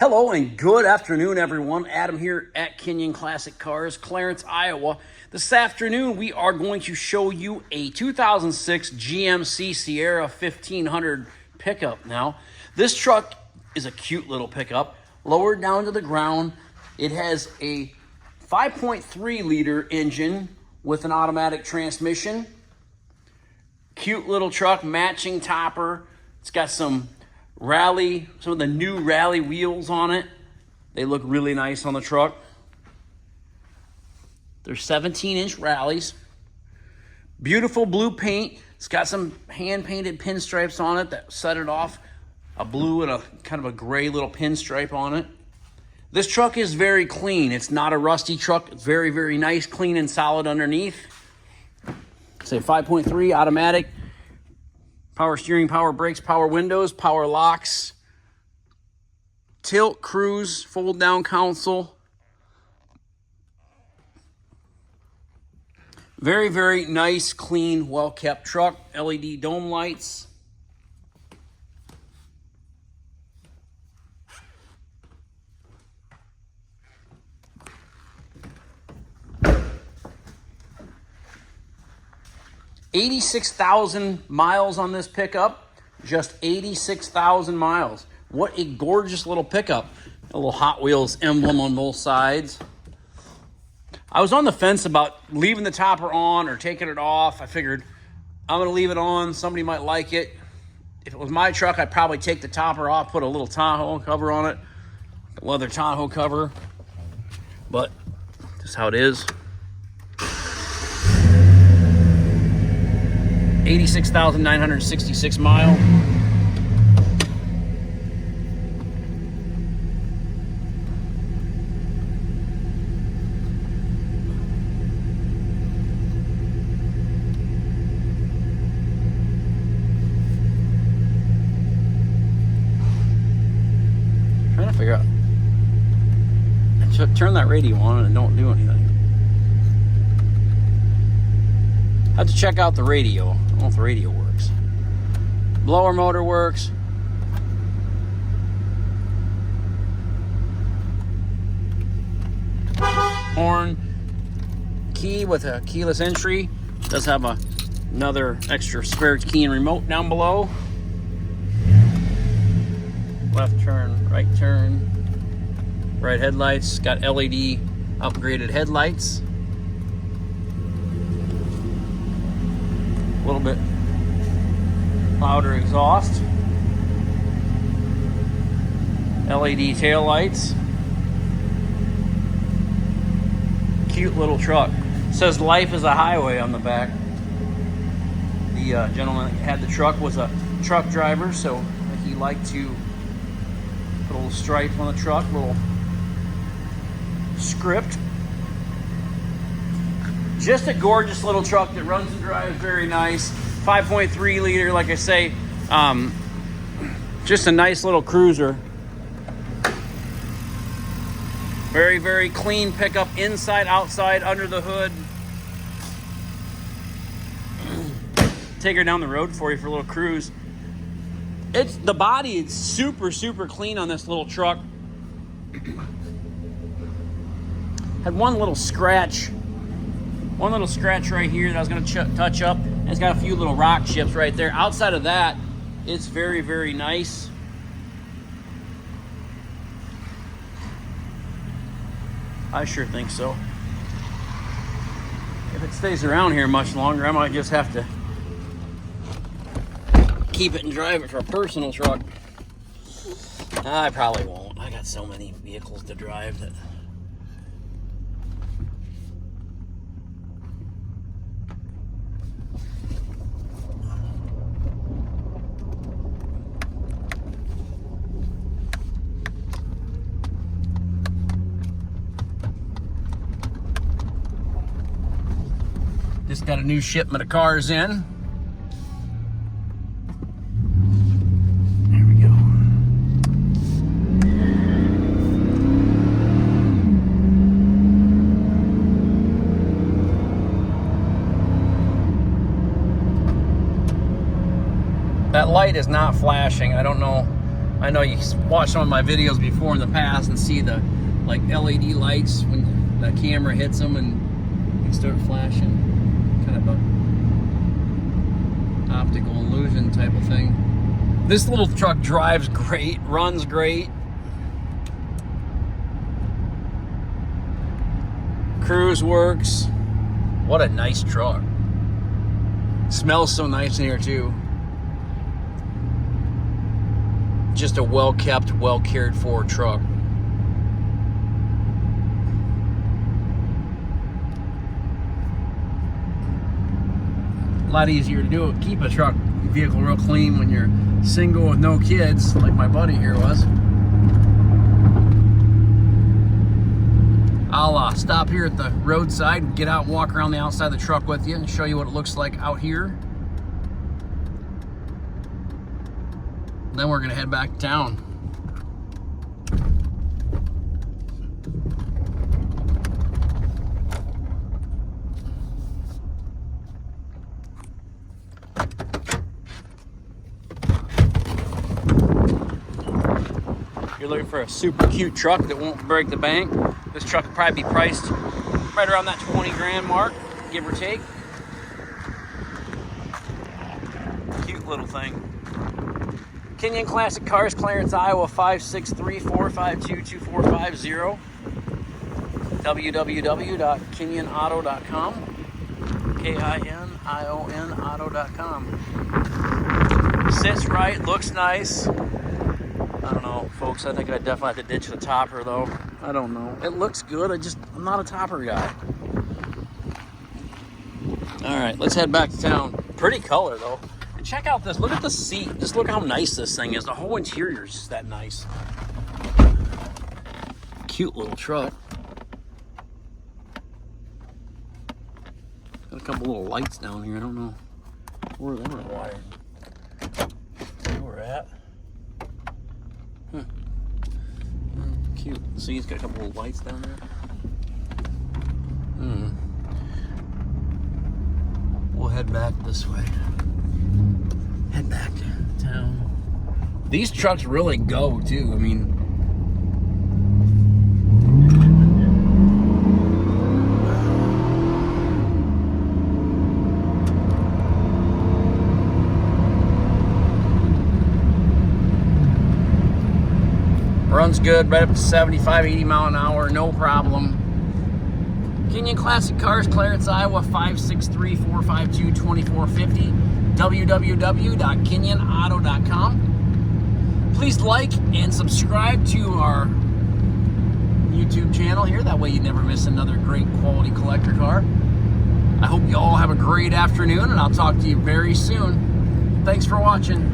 Hello and good afternoon, everyone. Adam here at Kinion Classic Cars, Clarence, Iowa. This afternoon, we are going to show you a 2006 GMC Sierra 1500 pickup. Now, this truck is a cute little pickup, lowered down to the ground. It has a 5.3 liter engine with an automatic transmission. Cute little truck, matching topper. It's got some of the new rally wheels on it. They look really nice on the truck. They're 17-inch rallies. Beautiful blue paint. It's got some hand-painted pinstripes on it that set it off. A blue and a kind of a gray little pinstripe on it. This truck is very clean. It's not a rusty truck. It's very, very nice, clean and solid underneath. It's a 5.3 automatic. Power steering, power brakes, power windows, power locks, tilt, cruise, fold down console. Very, very nice, clean, well-kept truck. LED dome lights. $86,000 miles on this pickup. Just 86,000 miles. What a gorgeous little pickup. A little Hot Wheels emblem on both sides. I was on the fence about leaving the topper on or taking it off. I figured I'm going to leave it on. Somebody might like it. If it was my truck, I'd probably take the topper off, put a little Tahoe cover on it. A leather Tahoe cover. But this is how it is. 86,966 mile. Trying to figure out. Turn that radio on and don't do anything. I have to check out the radio. I don't know if the radio works. Blower motor works. Horn. Key with a keyless entry. Does have another extra spare key and remote down below. Left turn, right turn. Right headlights. Got LED upgraded headlights. A little bit louder exhaust. LED tail lights. Cute little truck. It says "Life is a Highway" on the back. The gentleman that had the truck was a truck driver, so he liked to put a little stripe on the truck, a little script. Just a gorgeous little truck that runs and drives very nice. 5.3 liter, like I say. Just a nice little cruiser. Very, very clean pickup inside, outside, under the hood. Take her down the road for you for a little cruise. The body is super, super clean on this little truck. Had one little scratch right here that I was going to touch up. And it's got a few little rock chips right there. Outside of that, it's very, very nice. I sure think so. If it stays around here much longer, I might just have to keep it and drive it for a personal truck. I probably won't. I got so many vehicles to drive that... Just got a new shipment of cars in. There we go. That light is not flashing. I don't know I know you watched some of my videos before in the past and see the like LED lights when the camera hits them and they start flashing. Kind of a optical illusion type of thing. This little truck drives great, runs great. Cruise works. What a nice truck. Smells so nice in here too. Just a well-kept, well-cared-for truck. A lot easier to do. Keep a truck vehicle real clean when you're single with no kids, like my buddy here was. I'll stop here at the roadside and get out and walk around the outside of the truck with you and show you what it looks like out here. Then we're gonna head back to town. If you're looking for a super cute truck that won't break the bank, this truck will probably be priced right around that 20 grand mark, give or take. Cute little thing. Kinion Classic Cars, Clarence, Iowa, 563-452-2450. www.kinionauto.com. K-I-N-I-O-N auto.com. Sits right, looks nice. I don't know, folks. I think I definitely have to ditch the topper, though. I don't know. It looks good. I'm not a topper guy. All right, let's head back to town. Pretty color, though. Check out this. Look at the seat. Just look how nice this thing is. The whole interior is just that nice. Cute little truck. Got a couple little lights down here. I don't know where they were wired. Where we're at. Cute. See, it's got a couple of lights down there. We'll head back this way. Head back to town. These trucks really go too. I mean, runs good, right up to 75, 80 mile an hour, no problem. Kinion Classic Cars, Clarence, Iowa, 563-452-2450. www.kinionauto.com. Please like and subscribe to our YouTube channel here. That way you never miss another great quality collector car. I hope you all have a great afternoon, and I'll talk to you very soon. Thanks for watching.